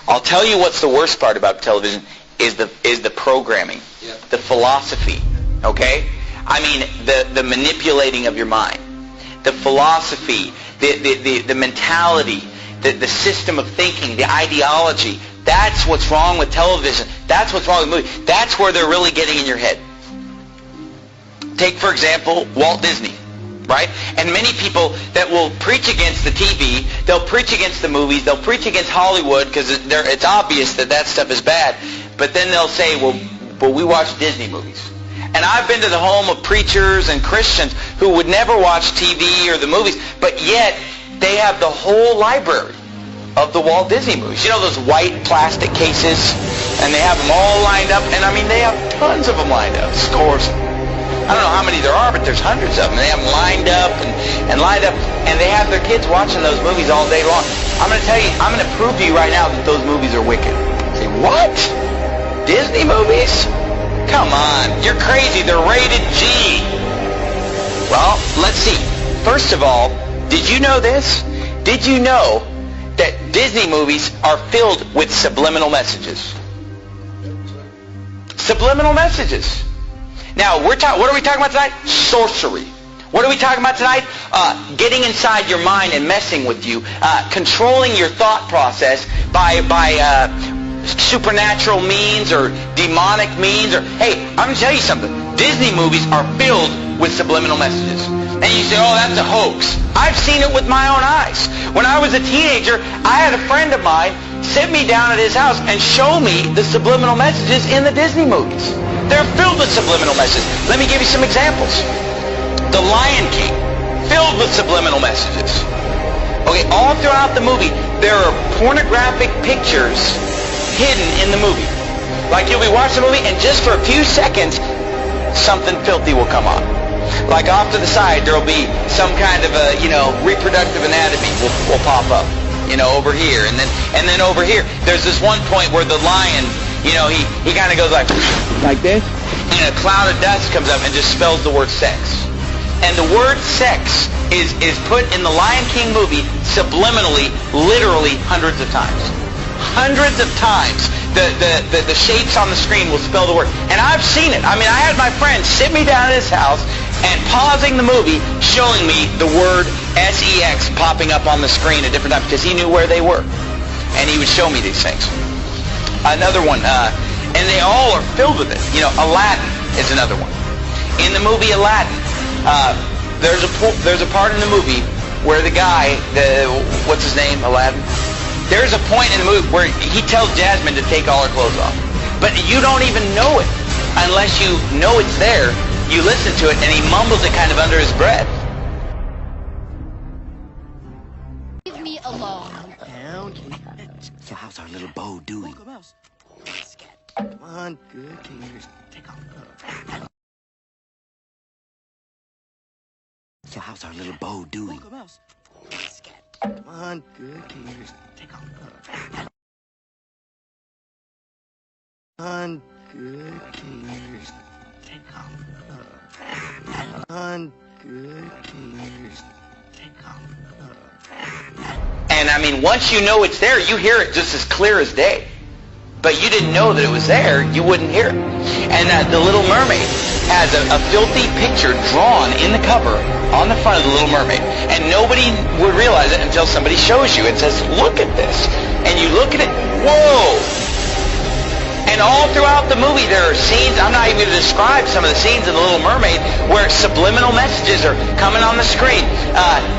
I'll tell you what's the worst part about television is the programming, the philosophy, okay? I mean, the manipulating of your mind, the philosophy, the mentality, the system of thinking, the ideology. That's what's wrong with television. That's what's wrong with movies. That's where they're really getting in your head. Take, for example, Walt Disney, right? And many people that will preach against the TV, they'll preach against the movies, they'll preach against Hollywood because it's obvious that stuff is bad. But then they'll say, well, we watch Disney movies. And I've been to the home of preachers and Christians who would never watch TV or the movies, but yet they have the whole library of the Walt Disney movies. You know those white plastic cases? And they have them all lined up. And I mean, they have tons of them lined up. Of course, I don't know how many there are, but there's hundreds of them. They have them lined up and lined up. And they have their kids watching those movies all day long. I'm going to tell you, I'm going to prove to you right now that those movies are wicked. Say, what? Disney movies? Come on, you're crazy. They're rated G. Well, let's see. First of all, did you know this? Did you know that Disney movies are filled with subliminal messages? Subliminal messages. Now, what are we talking about tonight? Sorcery. What are we talking about tonight? Getting inside your mind and messing with you, controlling your thought process by supernatural means or demonic means. Or hey, I'm going to tell you something. Disney movies are filled with subliminal messages. And you say, oh, that's a hoax. I've seen it with my own eyes. When I was a teenager, I had a friend of mine sit me down at his house and show me the subliminal messages in the Disney movies. They're filled with subliminal messages. Let me give you some examples. The Lion King, filled with subliminal messages. Okay, all throughout the movie, there are pornographic pictures hidden in the movie. Like you'll be watching the movie and just for a few seconds, something filthy will come on. Like off to the side, there'll be some kind of a, reproductive anatomy will pop up, over here. And then over here, there's this one point where the lion, he kind of goes like this. And a cloud of dust comes up and just spells the word sex. And the word sex is put in the Lion King movie subliminally, literally hundreds of times. Hundreds of times. The shapes on the screen will spell the word. And I've seen it. I mean, I had my friend sit me down at his house and pausing the movie, showing me the word S-E-X popping up on the screen at different times because he knew where they were. And he would show me these things. Another one, and they all are filled with it. Aladdin is another one. In the movie Aladdin, there's a part in the movie where the guy, what's his name, Aladdin? There's a point in the movie where he tells Jasmine to take all her clothes off. But you don't even know it unless you know it's there. You listen to it, and he mumbles it kind of under his breath. Leave me alone. So how's our little Bo doing? Come on, good. Can you just take off? So how's our little Bo doing? Come on, good. Can you just take off? Come on, good. Can you just take off? Come on, good. Can you just take off? And I mean, once you know it's there, you hear it just as clear as day. But you didn't know that it was there, you wouldn't hear it. And The Little Mermaid has a filthy picture drawn in the cover on the front of The Little Mermaid. And nobody would realize it until somebody shows you and says, look at this. And you look at it, whoa! And all throughout the movie there are scenes, I'm not even going to describe some of the scenes in The Little Mermaid, where subliminal messages are coming on the screen.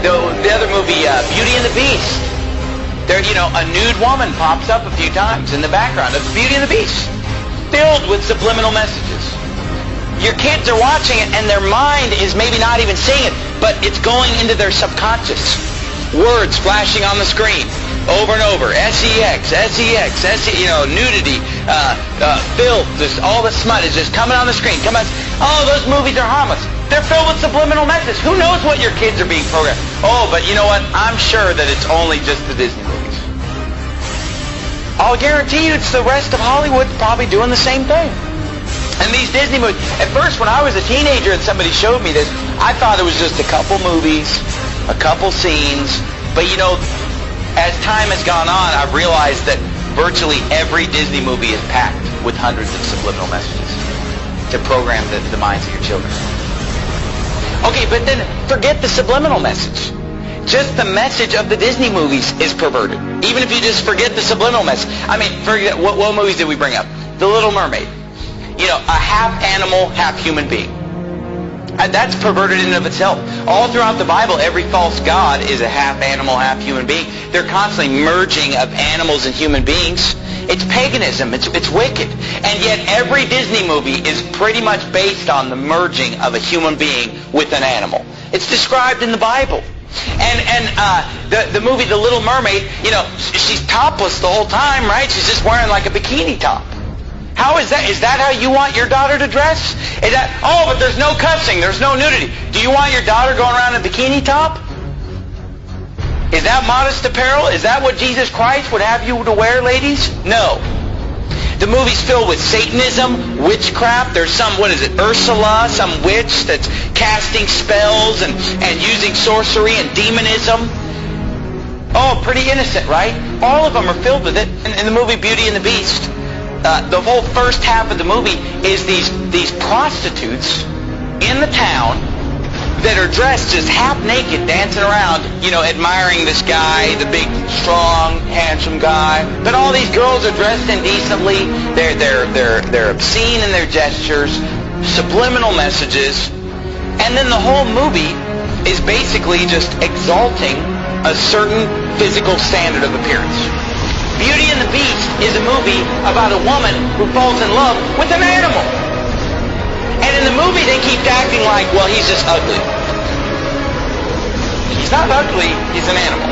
The other movie, Beauty and the Beast. There, a nude woman pops up a few times in the background of Beauty and the Beast, filled with subliminal messages. Your kids are watching it, and their mind is maybe not even seeing it, but it's going into their subconscious. Words flashing on the screen over and over. S-E-X, S-E-X, nudity, filth, just all the smut is just coming on the screen. Oh, those movies are harmless. They're filled with subliminal messages. Who knows what your kids are being programmed? Oh, but you know what? I'm sure that it's only just the Disney movies. I'll guarantee you it's the rest of Hollywood probably doing the same thing. And these Disney movies, at first when I was a teenager and somebody showed me this, I thought it was just a couple movies, a couple scenes. But as time has gone on, I've realized that virtually every Disney movie is packed with hundreds of subliminal messages to program the minds of your children. Okay, but then forget the subliminal message. Just the message of the Disney movies is perverted. Even if you just forget the subliminal message. I mean, forget what movies did we bring up? The Little Mermaid. You know, a half animal, half human being. And that's perverted in and of itself. All throughout the Bible, every false god is a half animal, half human being. They're constantly merging of animals and human beings. It's paganism. It's wicked. And yet every Disney movie is pretty much based on the merging of a human being with an animal. It's described in the Bible. And the movie The Little Mermaid, you know, she's topless the whole time, right? She's just wearing like a bikini top. How is that? Is that how you want your daughter to dress? Is that, oh, but there's no cussing, there's no nudity. Do you want your daughter going around in a bikini top? Is that modest apparel? Is that what Jesus Christ would have you to wear, ladies? No. The movie's filled with Satanism, witchcraft. There's some, what is it, Ursula, some witch that's casting spells and using sorcery and demonism. Oh, pretty innocent, right? All of them are filled with it. In the movie Beauty and the Beast, the whole first half of the movie is these prostitutes in the town that are dressed just half naked, dancing around, you know, admiring this guy, the big, strong, handsome guy. But all these girls are dressed indecently. They're obscene in their gestures, subliminal messages, and then the whole movie is basically just exalting a certain physical standard of appearance. Beauty and the Beast is a movie about a woman who falls in love with an animal. And in the movie they keep acting like, well, he's just ugly. He's not ugly, he's an animal.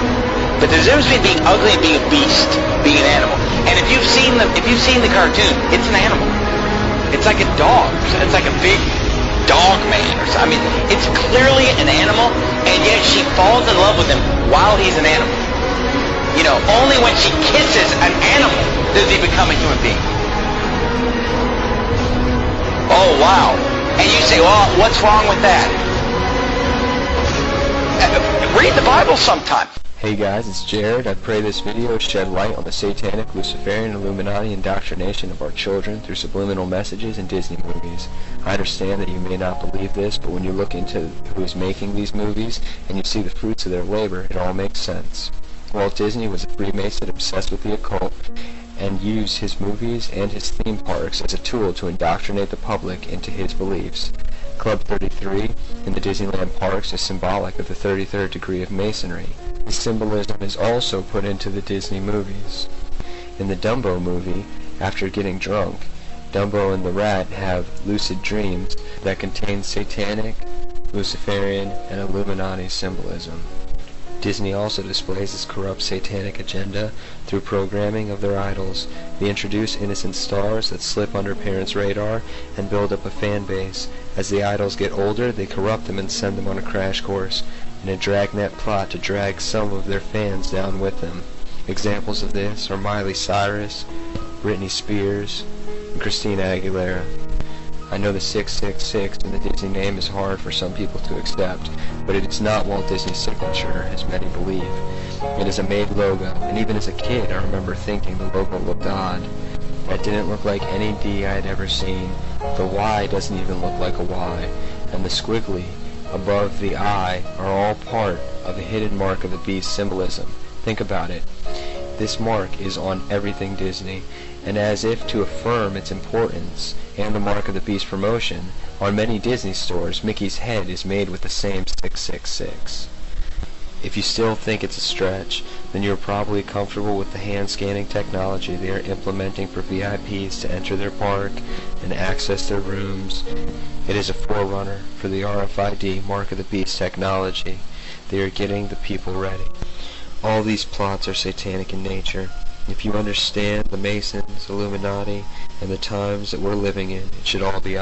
But there's a difference between being ugly and being a beast, being an animal. And if you've seen the cartoon, it's an animal. It's like a dog. It's like a big dog man or something. I mean, it's clearly an animal, and yet she falls in love with him while he's an animal. You know, only when she kisses an animal does he become a human being. Oh, wow. And you say, well, what's wrong with that? Read the Bible sometime. Hey guys, it's Jared. I pray this video shed light on the satanic, Luciferian, Illuminati indoctrination of our children through subliminal messages in Disney movies. I understand that you may not believe this, but when you look into who is making these movies and you see the fruits of their labor, it all makes sense. Walt Disney was a Freemason obsessed with the occult and used his movies and his theme parks as a tool to indoctrinate the public into his beliefs. Club 33 in the Disneyland parks is symbolic of the 33rd degree of Masonry. This symbolism is also put into the Disney movies. In the Dumbo movie, after getting drunk, Dumbo and the rat have lucid dreams that contain satanic, Luciferian, and Illuminati symbolism. Disney also displays its corrupt satanic agenda through programming of their idols. They introduce innocent stars that slip under parents' radar and build up a fan base. As the idols get older, they corrupt them and send them on a crash course in a dragnet plot to drag some of their fans down with them. Examples of this are Miley Cyrus, Britney Spears, and Christina Aguilera. I know the 666 in the Disney name is hard for some people to accept, but it is not Walt Disney's signature, as many believe. It is a made logo, and even as a kid I remember thinking the logo looked odd. That didn't look like any D I had ever seen. The Y doesn't even look like a Y, and the squiggly above the I are all part of the hidden mark of the beast symbolism. Think about it. This mark is on everything Disney, and as if to affirm its importance and the mark of the beast promotion, on many Disney stores, Mickey's head is made with the same 666. If you still think it's a stretch, then you're probably comfortable with the hand scanning technology they are implementing for VIPs to enter their park and access their rooms. It is a forerunner for the RFID Mark of the Beast technology. They are getting the people ready. All these plots are satanic in nature. If you understand the Masons, Illuminati, and the times that we're living in, it should all be obvious.